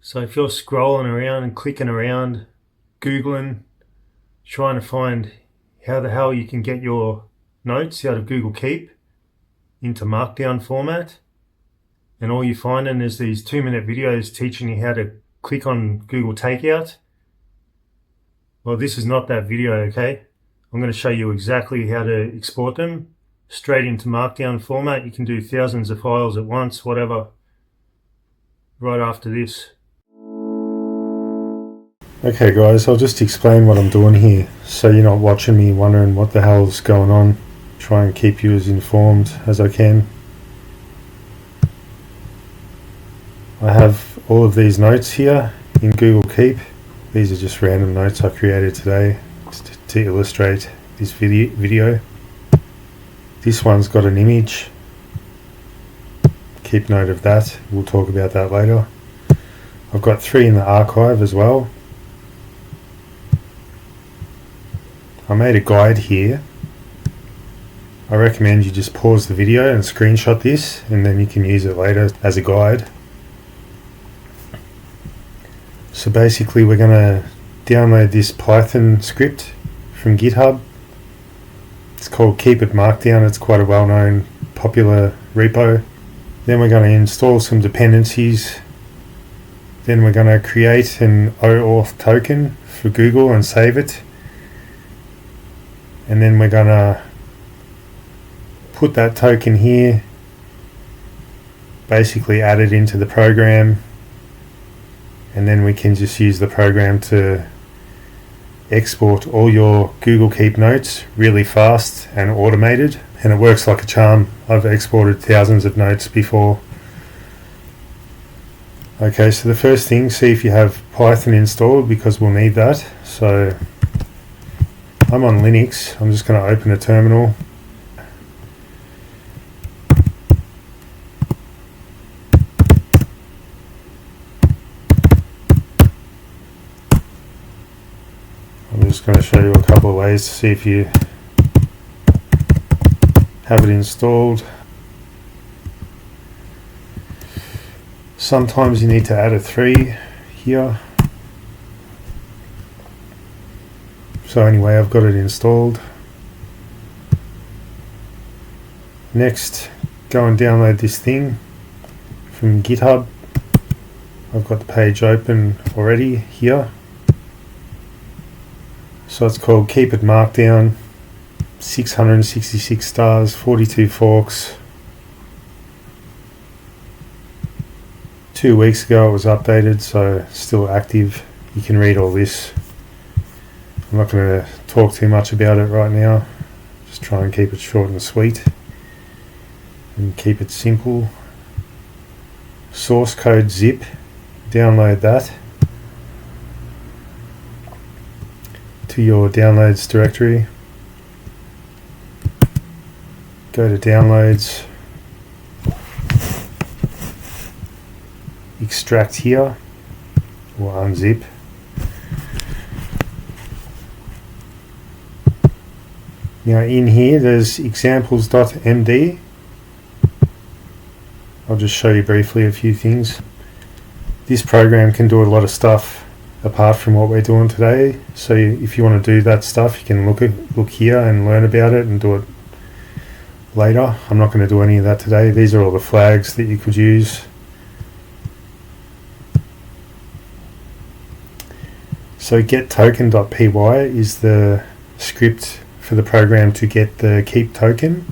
So if you're scrolling around and clicking around, Googling, trying to find how the hell you can get your notes out of Google Keep into markdown format, and all you're finding is these 2-minute videos teaching you how to click on Google Takeout, well, this is not that video, okay? I'm going to show you exactly how to export them straight into markdown format. You can do thousands of files at once, whatever, right after this. Okay guys, I'll just explain what I'm doing here so you're not watching me wondering what the hell's going on. Try and keep you as informed as I can. I have all of these notes here in Google Keep. These are just random notes I created today to illustrate this video. This one's got an image. Keep note of that. We'll talk about that later. I've got 3 in the archive as well. I made a guide here. I recommend you just pause the video and screenshot this, and then you can use it later as a guide. So basically we're going to download this Python script from GitHub. It's called Keep It Markdown. It's quite a well-known, popular repo. Then we're going to install some dependencies. Then we're going to create an oauth token for Google and save it. And then we're going to put that token here, basically add it into the program, and then we can just use the program to export all your Google Keep notes really fast and automated, and it works like a charm. I've exported thousands of notes before. Okay, so the first thing, see if you have Python installed, because we'll need that. So I'm on Linux. I'm just going to open a terminal. I'm just going to show you a couple of ways to see if you have it installed. Sometimes you need to add a 3 here. So anyway, I've got it installed. Next, go and download this thing from GitHub. I've got the page open already here. So it's called Keep It Markdown, 666 stars, 42 forks. 2 weeks ago it was updated, so still active. You can read all this. I'm not going to talk too much about it right now. Just try and keep it short and sweet and keep it simple. Source code zip, download that to your downloads directory. Go to downloads, extract here or unzip. Now in here there's examples.md. I'll just show you briefly a few things. This program can do a lot of stuff apart from what we're doing today. So if you want to do that stuff, you can look here and learn about it and do it later. I'm not going to do any of that today. These are all the flags that you could use. So getToken.py is the script for the program to get the keep token.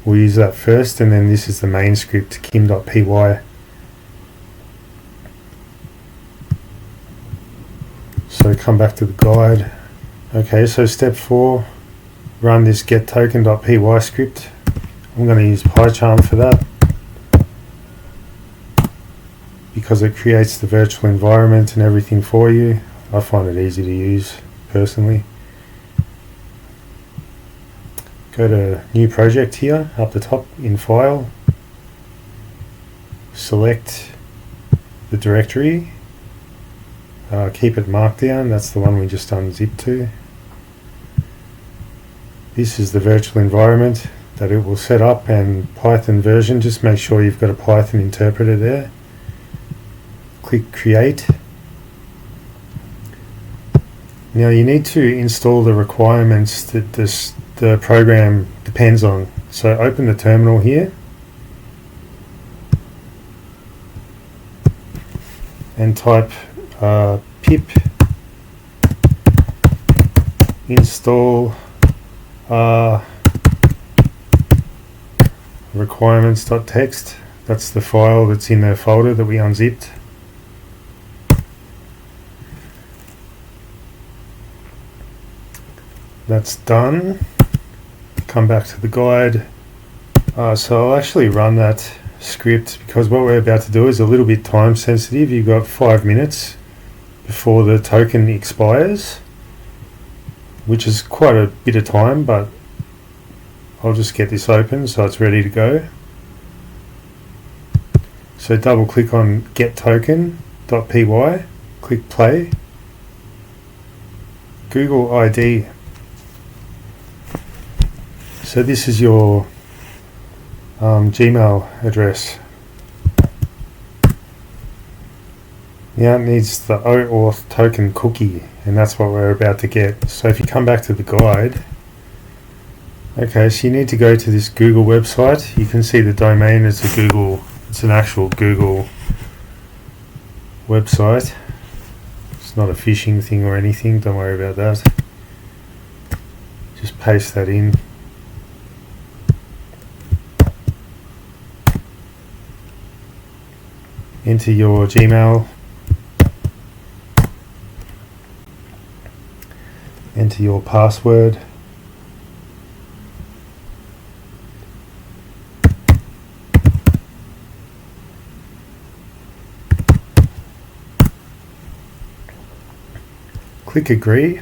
We'll use that first, and then this is the main script, kim.py. So come back to the guide. Okay, so step 4, run this getToken.py script. I'm going to use Pycharm for that because it creates the virtual environment and everything for you. I find it easy to use personally. Go to new project here, up the top in file. Select the directory. Keep it markdown, that's the one we just unzipped to. This is the virtual environment that it will set up, and Python version. Just make sure you've got a Python interpreter there. click create. Now you need to install the requirements that the program depends on. So open the terminal here and type pip install requirements.txt. That's the file that's in the folder that we unzipped. That's done. Come back to the guide. So I'll actually run that script because what we're about to do is a little bit time sensitive. You've got 5 minutes before the token expires, which is quite a bit of time, but I'll just get this open so it's ready to go. So double click on get token.py, click play. Google ID. So this is your Gmail address. Now it needs the oauth token cookie, and that's what we're about to get. So if you come back to the guide, okay, so you need to go to this Google website. You can see the domain is it's an actual Google website. It's not a phishing thing or anything, don't worry about that. Just paste that in. Enter your Gmail, enter your password, click agree.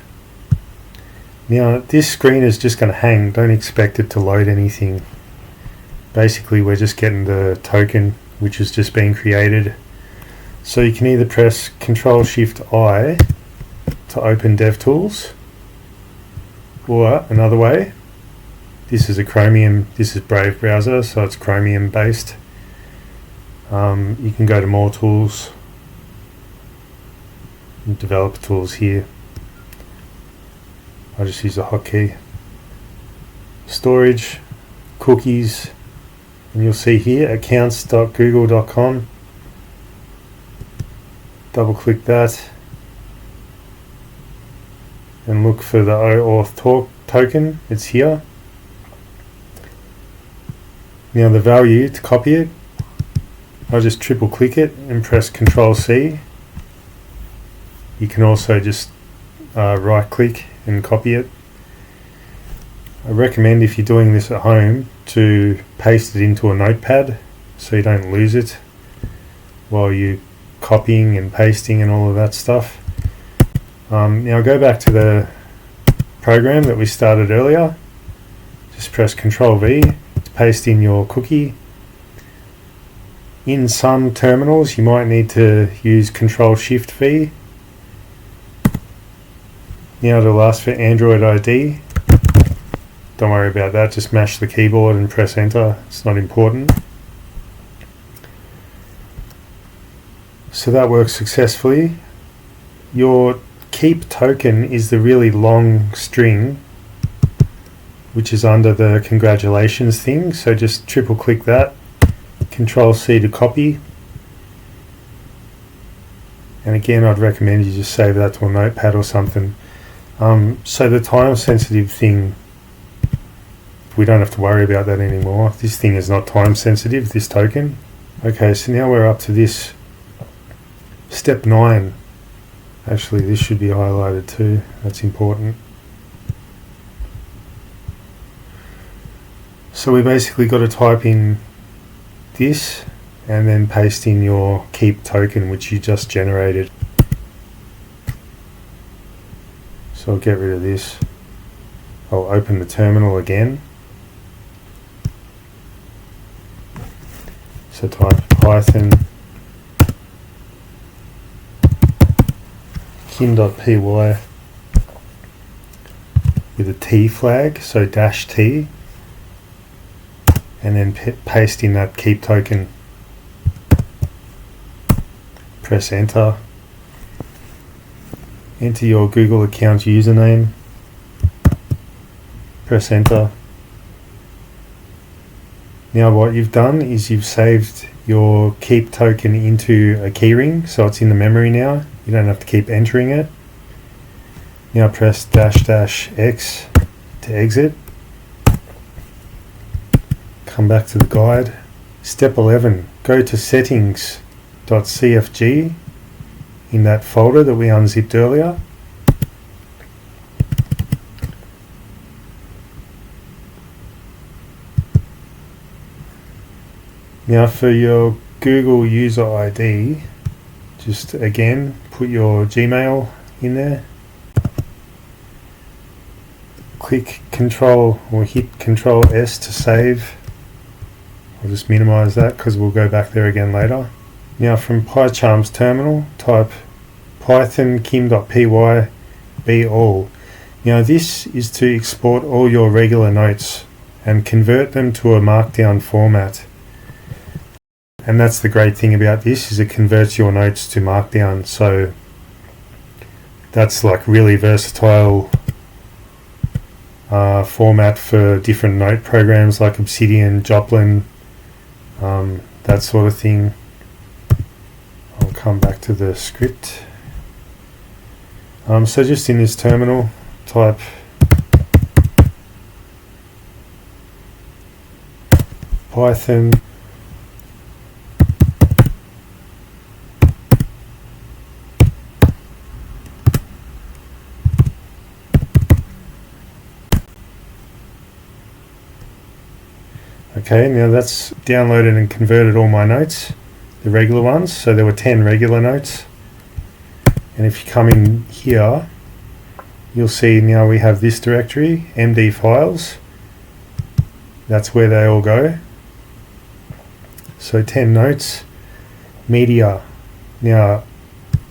Now this screen is just going to hang, don't expect it to load anything. Basically we're just getting the token which has just been created. So you can either press Ctrl-Shift-I to open DevTools, or another way, this is Brave browser, so it's Chromium based. You can go to more tools, and developer tools here. I just use the hotkey. Storage, cookies, and you'll see here accounts.google.com. Double click that and look for the oauth token. It's here. Now the value, to copy it, I'll just triple click it and press Ctrl-C. You can also just right click and copy it. I recommend, if you're doing this at home, to paste it into a notepad so you don't lose it while you're copying and pasting and all of that stuff. Now go back to the program that we started earlier. Just press Ctrl-V to paste in your cookie. In some terminals you might need to use Ctrl-Shift-V. Now it'll ask for Android ID. Don't worry about that, just mash the keyboard and press enter, it's not important. So that works successfully. Your keep token is the really long string which is under the congratulations thing, so just triple click that, Ctrl-C to copy, and again I'd recommend you just save that to a notepad or something. So the time sensitive thing, we don't have to worry about that anymore. This thing is not time sensitive, this token. Okay, so now we're up to this step 9. Actually this should be highlighted too, that's important. So we basically got to type in this and then paste in your keep token which you just generated. So I'll get rid of this. I'll open the terminal again. So type Python kin.py with a T flag, so -T, and then paste in that keep token. press enter. Enter your Google account username, press enter. Now what you've done is you've saved your keep token into a keyring, so it's in the memory now. You don't have to keep entering it. Now press --X to exit. Come back to the guide. Step 11, go to settings.cfg in that folder that we unzipped earlier. Now for your Google user ID, just again put your Gmail in there. Click Control or hit Control S to save. I'll just minimize that because we'll go back there again later. Now from Pycharm's terminal, type python kim.py be all. Now this is to export all your regular notes and convert them to a markdown format. And that's the great thing about this, is it converts your notes to markdown. So that's like really versatile format for different note programs like Obsidian, Joplin, that sort of thing. I'll come back to the script. So just in this terminal, type python Okay, now that's downloaded and converted all my notes, the regular ones. So there were 10 regular notes. And if you come in here, you'll see now we have this directory, MD files. That's where they all go. So 10 notes, media. Now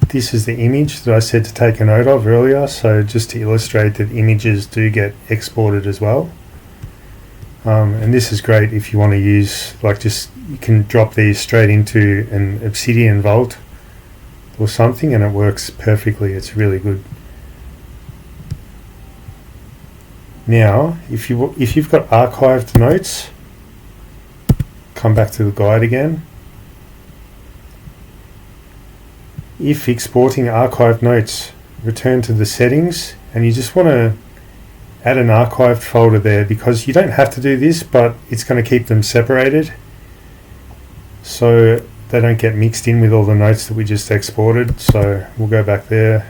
this is the image that I said to take a note of earlier. So just to illustrate that images do get exported as well. And this is great if you want to use, you can drop these straight into an Obsidian Vault or something and it works perfectly. It's really good. Now, if you've got archived notes, come back to the guide again. If exporting archived notes, return to the settings and you just want to add an archived folder there, because you don't have to do this, but it's going to keep them separated so they don't get mixed in with all the notes that we just exported. So we'll go back there.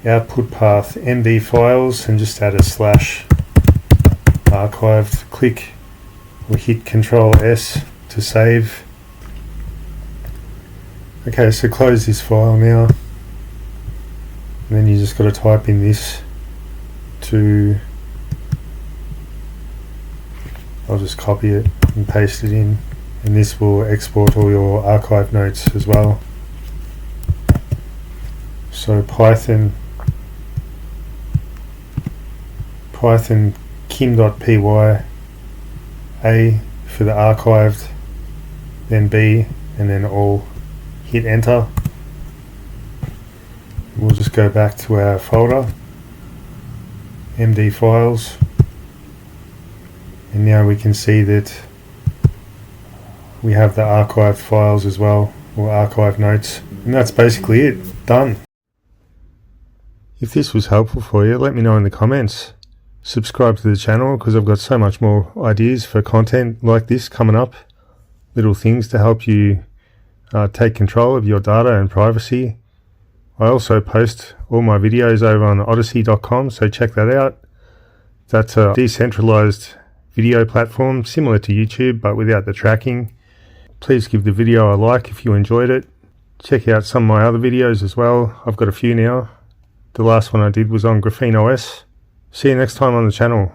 Output path MD files and just add a /archived. Click or hit Control S to save. Okay, so close this file now. And then you just got to type in this I'll just copy it and paste it in, and this will export all your archive notes as well. So python kim.py A for the archived, then B, and then all. Hit enter. We'll just go back to our folder, MD files, and now we can see that we have the archived files as well, or archived notes, and that's basically it. Done. If this was helpful for you, let me know in the comments. Subscribe to the channel because I've got so much more ideas for content like this coming up. Little things to help you take control of your data and privacy. I also post all my videos over on odyssey.com, so check that out. That's a decentralized video platform similar to YouTube but without the tracking. Please give the video a like if you enjoyed it. Check out some of my other videos as well. I've got a few now. The last one I did was on Graphene OS. See you next time on the channel.